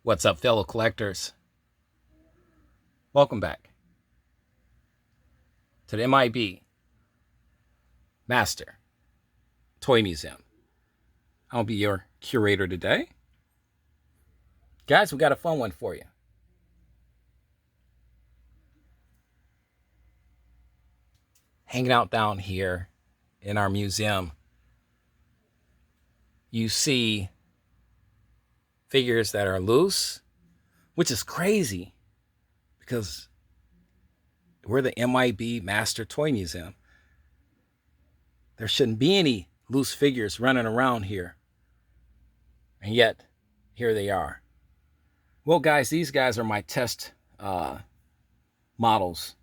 What's up, fellow collectors? Welcome back to the M.I.B. Master Toy Museum. I'll be your curator today. Guys, we got a fun one for you. Hanging out down here in our museum, you see figures that are loose, which is crazy because we're the M.I.B. Master Toy Museum. There shouldn't be any loose figures running around here. And yet, here they are. Well, guys, these guys are my test models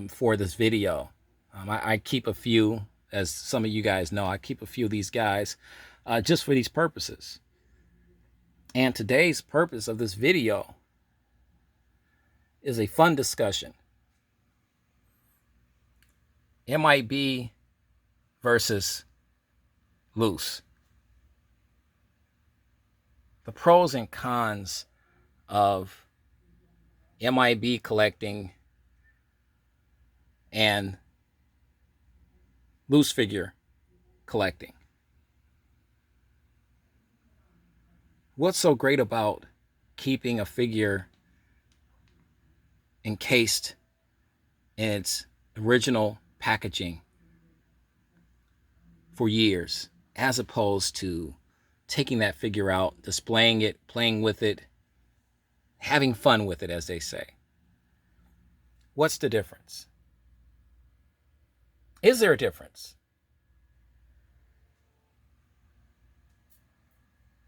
for this video. I keep a few, as some of you guys know, I keep a few of these guys just for these purposes. And today's purpose of this video is a fun discussion. M.I.B. versus loose. The pros and cons of M.I.B. collecting and loose figure collecting. What's so great about keeping a figure encased in its original packaging for years, as opposed to taking that figure out, displaying it, playing with it, having fun with it, as they say? What's the difference? Is there a difference?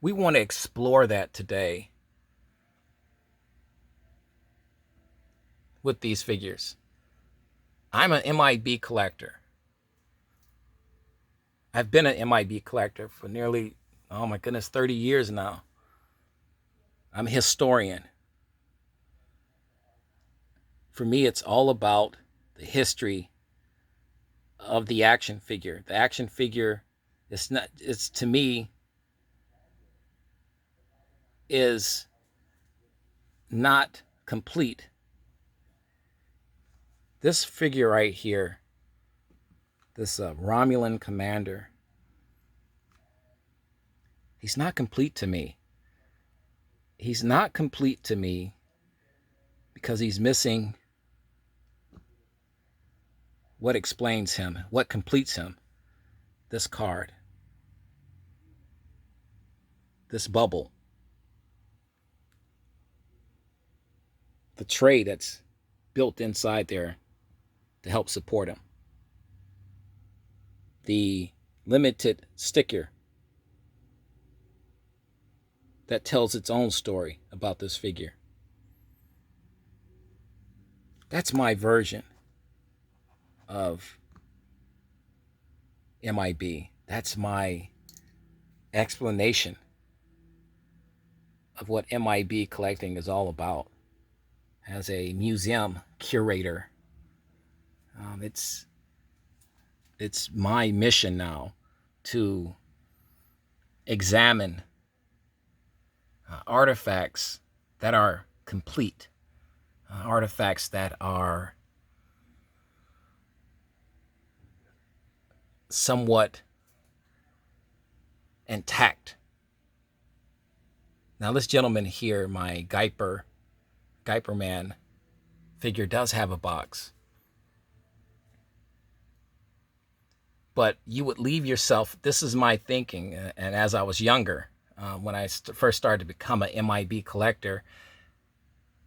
We want to explore that today with these figures. I'm an M.I.B. collector. I've been an M.I.B. collector for nearly, 30 years now. I'm a historian. For me, it's all about the history of the action figure. The action figure it's to me is not complete. This figure right here, this Romulan commander, he's not complete to me. He's not complete to me because he's missing what explains him, what completes him. This card, this bubble, the tray that's built inside there to help support him, the limited sticker that tells its own story about this figure. That's my version of M.I.B. That's my explanation of what M.I.B. collecting is all about. As a museum curator, it's my mission now to examine artifacts that are complete, artifacts that are somewhat intact. Now, this gentleman here, my Guyper Man figure, does have a box. But you would leave yourself, this is my thinking, and as I was younger, when I first started to become an M.I.B. collector,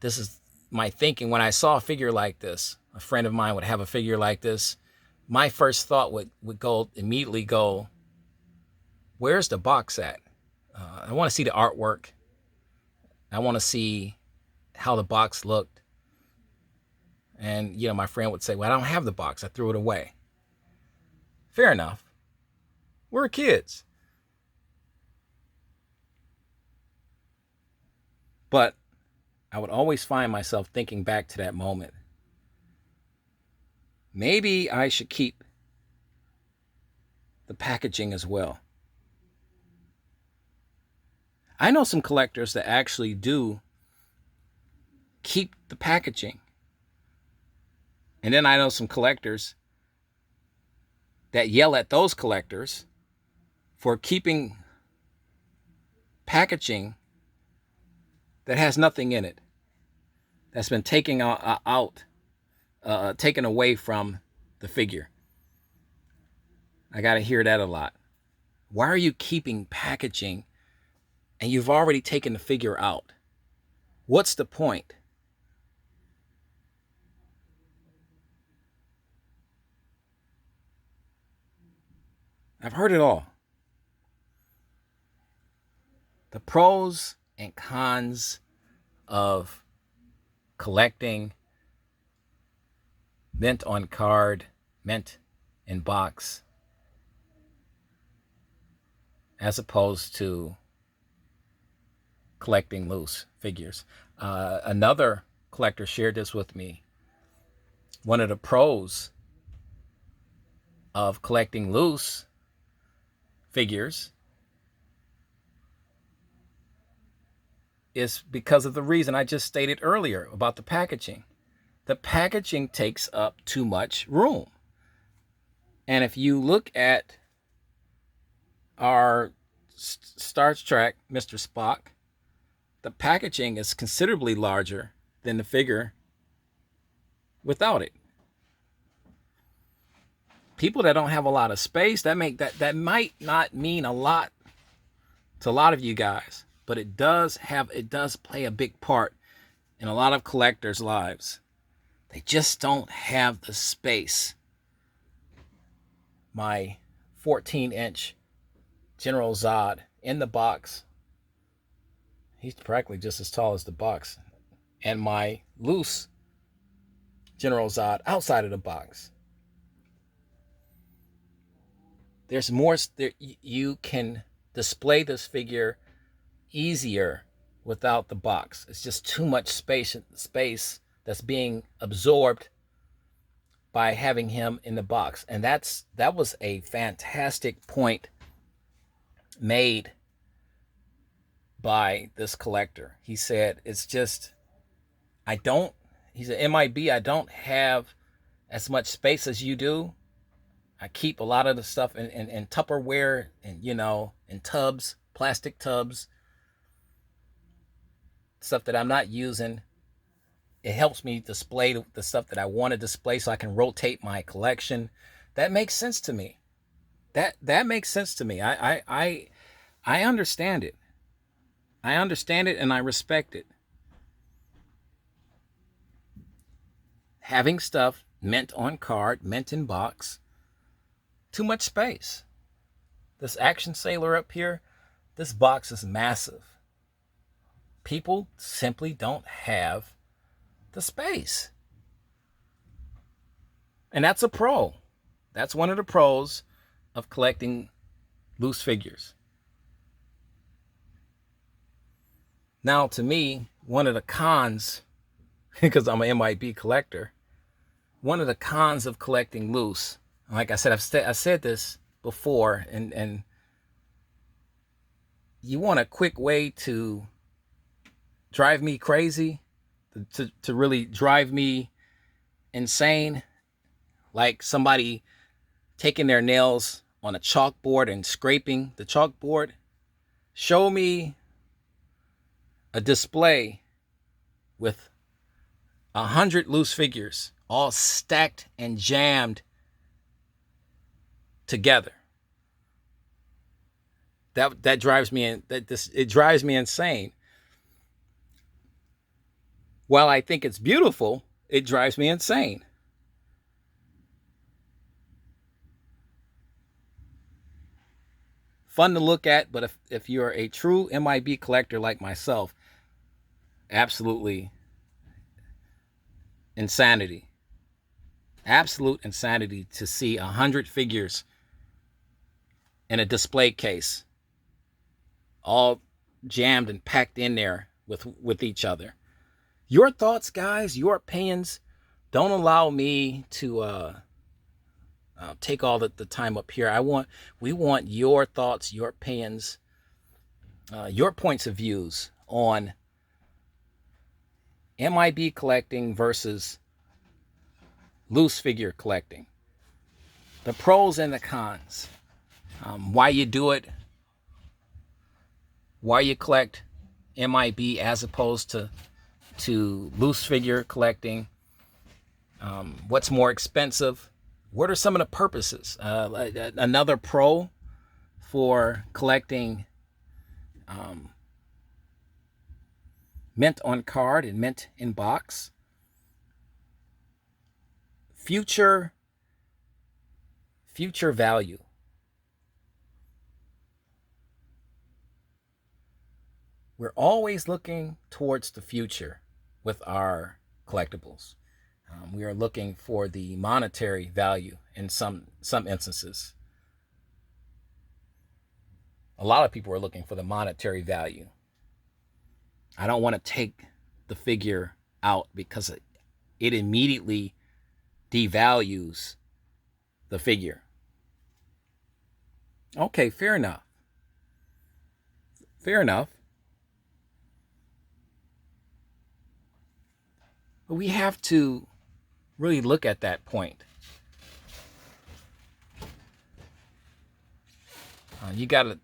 this is my thinking. When I saw a figure like this, a friend of mine would have a figure like this, my first thought would immediately go, where's the box at? I want to see the artwork. I want to see how the box looked. And, my friend would say, well, I don't have the box. I threw it away. Fair enough. We're kids. But I would always find myself thinking back to that moment. Maybe I should keep the packaging as well. I know some collectors that actually do keep the packaging. And then I know some collectors that yell at those collectors for keeping packaging that has nothing in it, that's been taken away from the figure. I got to hear that a lot. Why are you keeping packaging and you've already taken the figure out? What's the point? I've heard it all. The pros and cons of collecting mint on card, mint in box, as opposed to collecting loose figures. Another collector shared this with me. One of the pros of collecting loose figures is because of the reason I just stated earlier about the packaging. The packaging takes up too much room. And if you look at our Star Trek Mr. Spock, the packaging is considerably larger than the figure without it. People that don't have a lot of space, that might not mean a lot to a lot of you guys, but it does play a big part in a lot of collectors' lives. They just don't have the space. My 14-inch General Zod in the box, he's practically just as tall as the box, and my loose General Zod outside of the box. There's more. You can display this figure easier without the box. It's just too much space that's being absorbed by having him in the box. And that was a fantastic point made by this collector. He said, it's just, he's an M.I.B, I don't have as much space as you do. I keep a lot of the stuff in Tupperware and, in tubs, plastic tubs, stuff that I'm not using. It helps me display the stuff that I want to display so I can rotate my collection. That makes sense to me. That makes sense to me. I understand it. I understand it and I respect it. Having stuff mint on card, mint in box, too much space. This action sailor up here, this box is massive. People simply don't have the space. And that's a pro. That's one of the pros of collecting loose figures. Now, to me, one of the cons, because I'm an M.I.B collector, one of the cons of collecting loose, like I said, I've said this before, and you want a quick way to drive me crazy, to really drive me insane, like somebody taking their nails on a chalkboard and scraping the chalkboard. Show me a display with 100 loose figures all stacked and jammed together. That drives me it drives me insane. While I think it's beautiful, it drives me insane. Fun to look at, but if you're a true M.I.B collector like myself, absolutely insanity. Absolute insanity to see 100 figures in a display case, all jammed and packed in there with each other. Your thoughts, guys, your opinions. Don't allow me to take all the time up here. We want your thoughts, your opinions. your points of views on MIB collecting versus loose figure collecting, the pros and the cons, why you do it, why you collect MIB as opposed to loose figure collecting, what's more expensive, what are some of the purposes. Another pro for collecting mint on card and mint in box, future value. We're always looking towards the future with our collectibles. We are looking for the monetary value in some instances. A lot of people are looking for the monetary value. I don't want to take the figure out because it immediately devalues the figure. Okay, fair enough. Fair enough. But we have to really look at that point. You got to,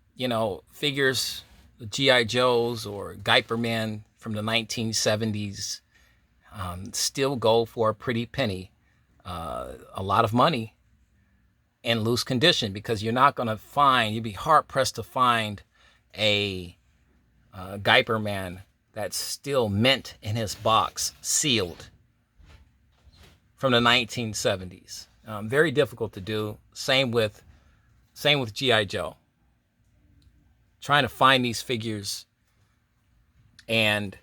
figures, G.I. Joes or Guyper Men from the 1970s still go for a pretty penny. A lot of money in loose condition, because you're not going to find, you'd be hard pressed to find a Guyper Man that's still mint in his box, sealed, from the 1970s. Very difficult to do. Same with G.I. Joe. Trying to find these figures and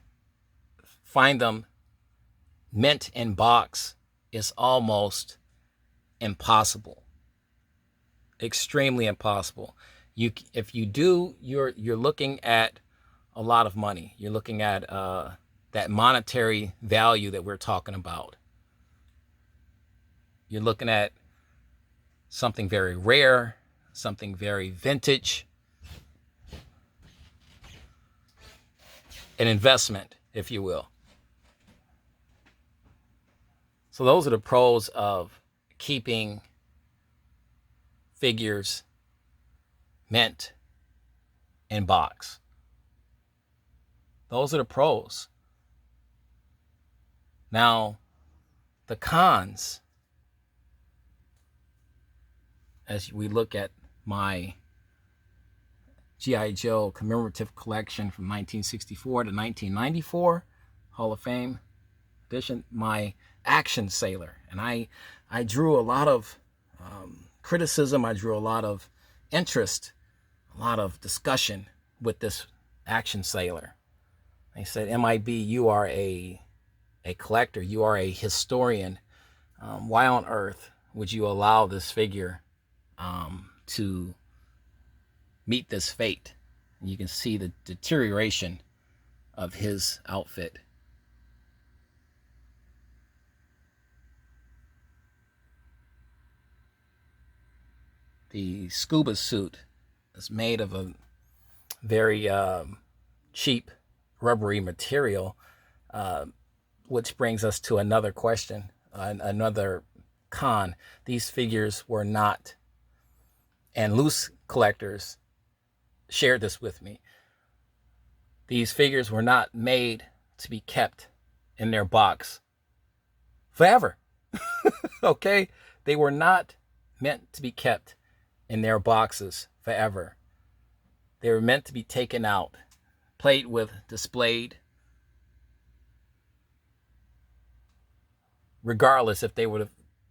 find them mint in box is almost impossible. Extremely impossible. If you do, you're looking at a lot of money. You're looking at that monetary value that we're talking about. You're looking at something very rare, something very vintage, an investment, if you will. So those are the pros of keeping figures mint in box. Those are the pros. Now, the cons, as we look at my G.I. Joe commemorative collection from 1964 to 1994, Hall of Fame edition, my action sailor. And I drew a lot of criticism, I drew a lot of interest, a lot of discussion with this action sailor. They said, M.I.B, you are a collector, you are a historian. Why on earth would you allow this figure to meet this fate? And you can see the deterioration of his outfit. The scuba suit is made of a very cheap rubbery material, which brings us to another question, another con. These figures were not, and loose collectors shared this with me, these figures were not made to be kept in their box forever. Okay? They were not meant to be kept in their boxes forever. They were meant to be taken out, played with, displayed, regardless if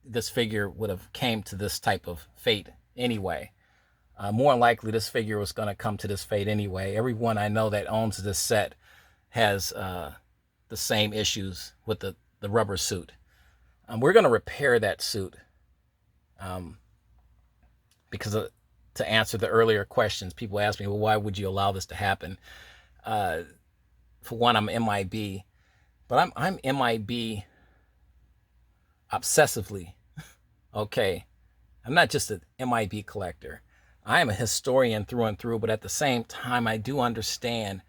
this figure would have came to this type of fate anyway. More than likely, this figure was going to come to this fate anyway. Everyone I know that owns this set has the same issues with the rubber suit. We're going to repair that suit because to answer the earlier questions, people ask me, well, why would you allow this to happen? For one, I'm M.I.B, but I'm M.I.B obsessively. Okay, I'm not just an M.I.B collector. I am a historian through and through, but at the same time, I do understand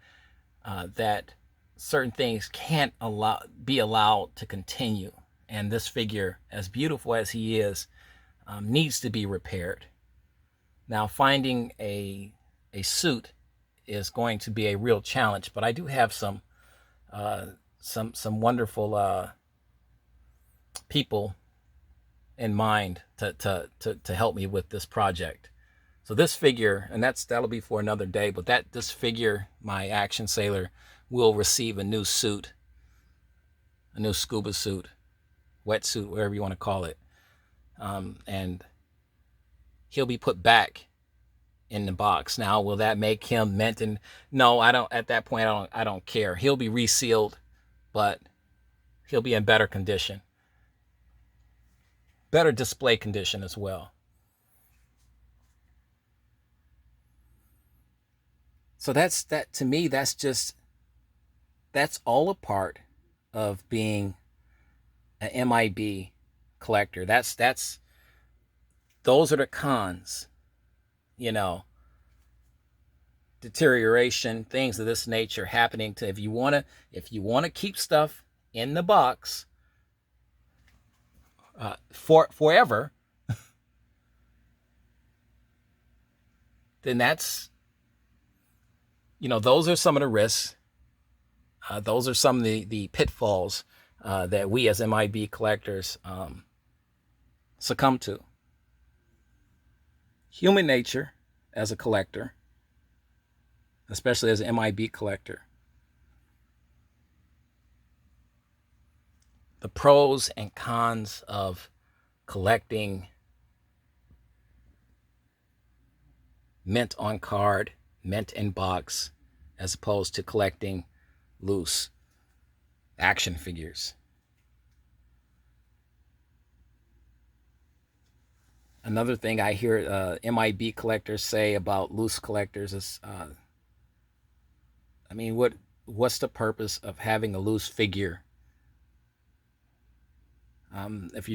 that certain things can't be allowed to continue. And this figure, as beautiful as he is, needs to be repaired. Now, finding a suit is going to be a real challenge, but I do have some wonderful people in mind to help me with this project. So this figure, and that'll be for another day, but this figure, my action sailor, will receive a new suit, a new scuba suit, wetsuit, whatever you want to call it, and he'll be put back in the box. Now, will that make him mint? And no, I don't. At that point, I don't care. He'll be resealed, but he'll be in better condition, better display condition as well. So that to me, that's all a part of being an M.I.B collector. Those are the cons, you know, deterioration, things of this nature happening to, if you want to keep stuff in the box forever, then that's, those are some of the risks. Those are some of the pitfalls that we as M.I.B collectors succumb to. Human nature as a collector, especially as an M.I.B collector. The pros and cons of collecting mint on card, mint in box, as opposed to collecting loose action figures. Another thing I hear M.I.B collectors say about loose collectors is, what's the purpose of having a loose figure? If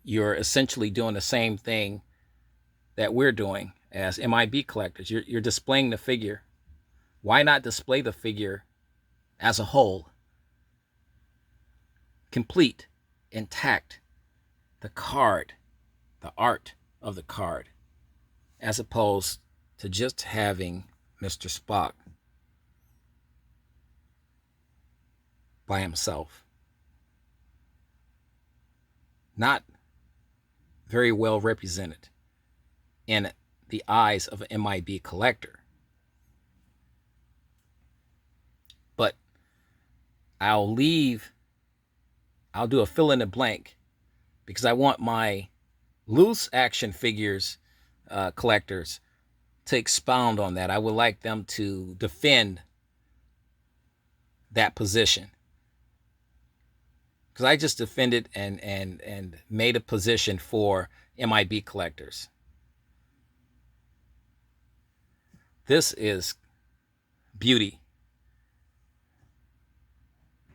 you're essentially doing the same thing that we're doing as M.I.B collectors. You're displaying the figure. Why not display the figure as a whole, complete, intact, the card, the art of the card, as opposed to just having Mr. Spock by himself? Not very well represented in the eyes of an M.I.B collector. But I'll do a fill in the blank, because I want my loose action figures collectors to expound on that. I would like them to defend that position, because I just defended and made a position for M.I.B collectors. This is beauty.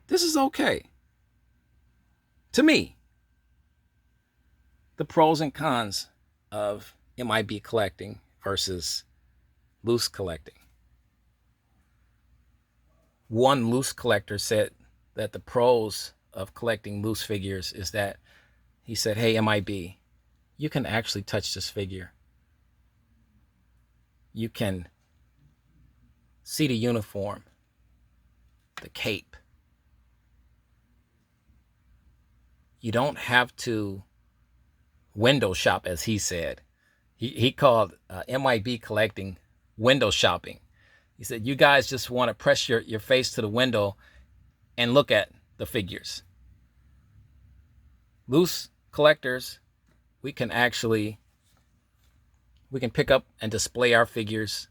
This is okay. To me, the pros and cons of M.I.B collecting versus loose collecting. One loose collector said that the pros of collecting loose figures is that, he said, hey, M.I.B, you can actually touch this figure. You can see the uniform, the cape. You don't have to window shop, as he said. He called M.I.B collecting window shopping. He said, you guys just want to press your face to the window and look at the figures. Loose collectors, we can pick up and display our figures.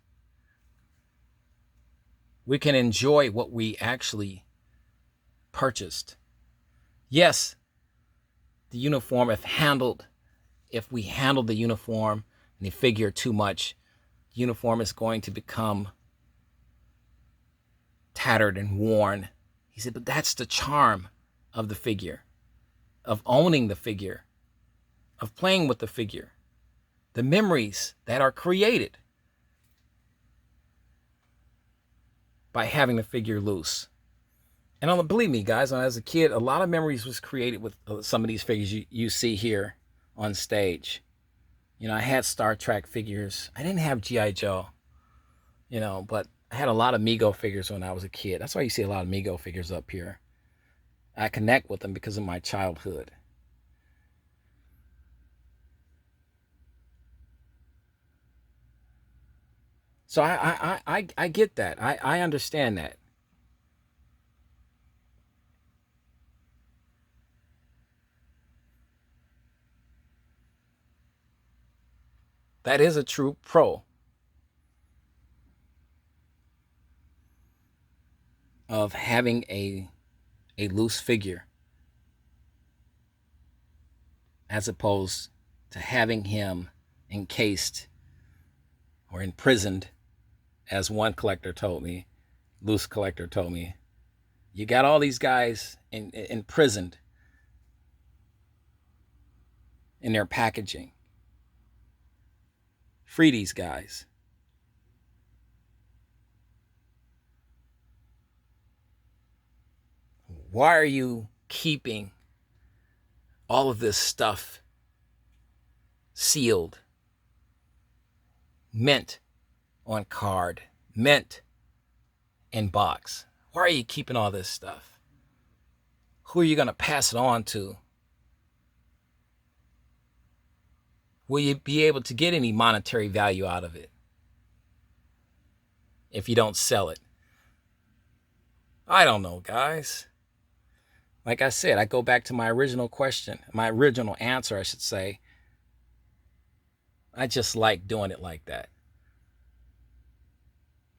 We can enjoy what we actually purchased. Yes, the uniform, if we handle the uniform and the figure too much, the uniform is going to become tattered and worn. He said, but that's the charm of the figure, of owning the figure, of playing with the figure. the memories that are created by having the figure loose. And believe me, guys, when I was a kid, a lot of memories was created with some of these figures you see here on stage. You know, I had Star Trek figures. I didn't have G.I. Joe, you know, but I had a lot of Mego figures when I was a kid. That's why you see a lot of Mego figures up here. I connect with them because of my childhood. So I get that. I understand that. That is a true pro of having a loose figure as opposed to having him encased or imprisoned, as one collector told me, loose collector told me. You got all these guys imprisoned in their packaging. Free these guys. Why are you keeping all of this stuff sealed, mint on card, mint in box? Why are you keeping all this stuff? Who are you going to pass it on to? Will you be able to get any monetary value out of it if you don't sell it? I don't know, guys. Like I said, I go back to my original question, my original answer, I should say. I just like doing it like that.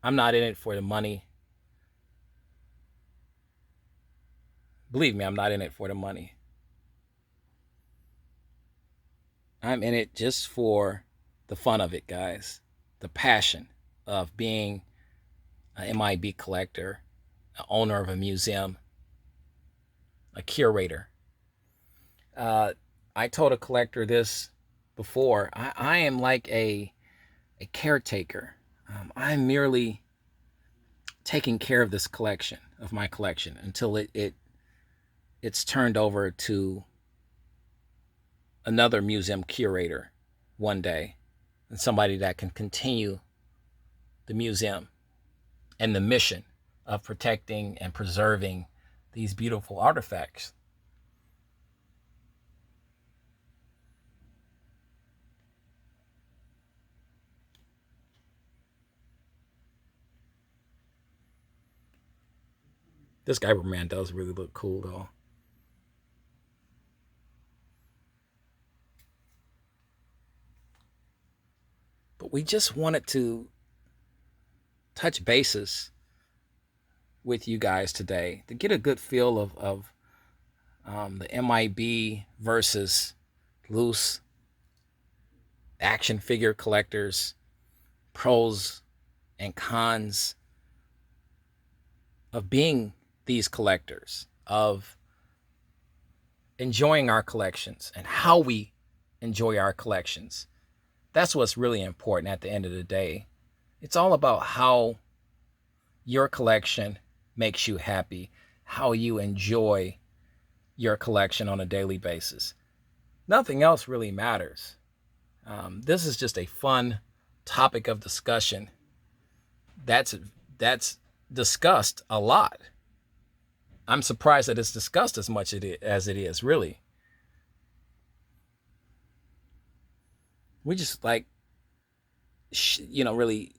I'm not in it for the money. Believe me, I'm not in it for the money. I'm in it just for the fun of it, guys. The passion of being an M.I.B collector, an owner of a museum, a curator. I told a collector this before. I am like a caretaker. I'm merely taking care of this collection, of my collection, until it's turned over to another museum curator one day, and somebody that can continue the museum and the mission of protecting and preserving these beautiful artifacts. This Cyberman does really look cool, though. But we just wanted to touch bases with you guys today to get a good feel of the M.I.B versus loose action figure collectors, pros and cons of being these collectors, of enjoying our collections and how we enjoy our collections. That's what's really important at the end of the day. It's all about how your collection makes you happy, how you enjoy your collection on a daily basis. Nothing else really matters. This is just a fun topic of discussion that's discussed a lot. I'm surprised that it's discussed as much as it is, really. We just like, really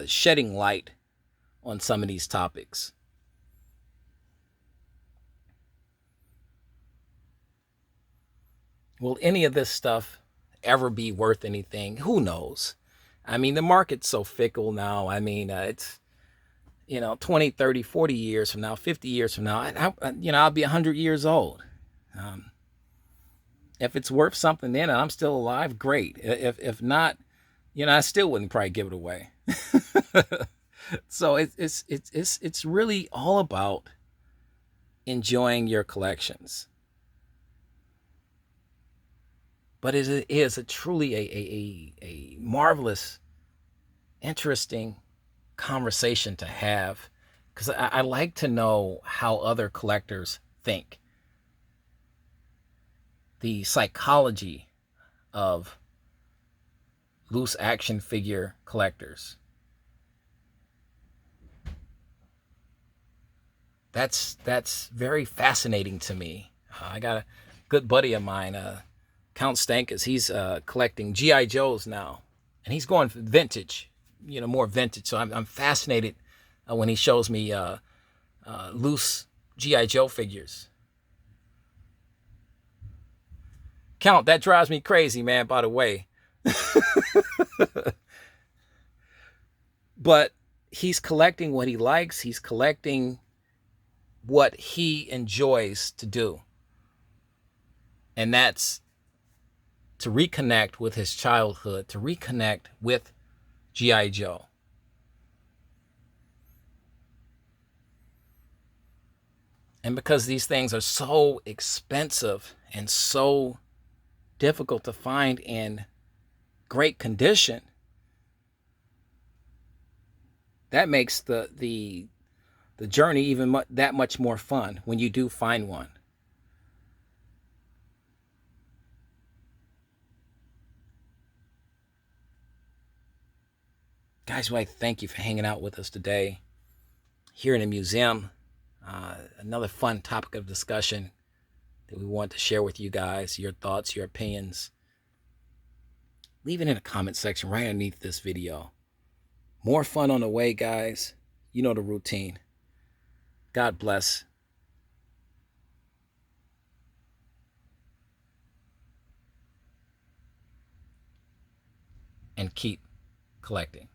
shedding light on some of these topics. Will any of this stuff ever be worth anything? Who knows? I mean, the market's so fickle now. I mean, it's, 20, 30, 40 years from now, 50 years from now, I'll be 100 years old. If it's worth something then and I'm still alive, great. If not, I still wouldn't probably give it away. So it's really all about enjoying your collections. But it is a truly a marvelous, interesting conversation to have, because I like to know how other collectors think, the psychology of loose action figure collectors. That's very fascinating to me. I got a good buddy of mine, Count Stankus. He's collecting GI Joes now, and he's going for vintage, more vintage. So I'm fascinated when he shows me loose GI Joe figures. Count, that drives me crazy, man. By the way, but he's collecting what he likes. He's collecting what he enjoys to do, and that's to reconnect with his childhood, to reconnect with G.I. Joe. And because these things are so expensive and so difficult to find in great condition, that makes the journey even that much more fun when you do find one. Guys, I'd like to thank you for hanging out with us today here in the museum. Another fun topic of discussion that we want to share with you guys. Your thoughts, your opinions. Leave it in the comment section right underneath this video. More fun on the way, guys. You know the routine. God bless. And keep collecting.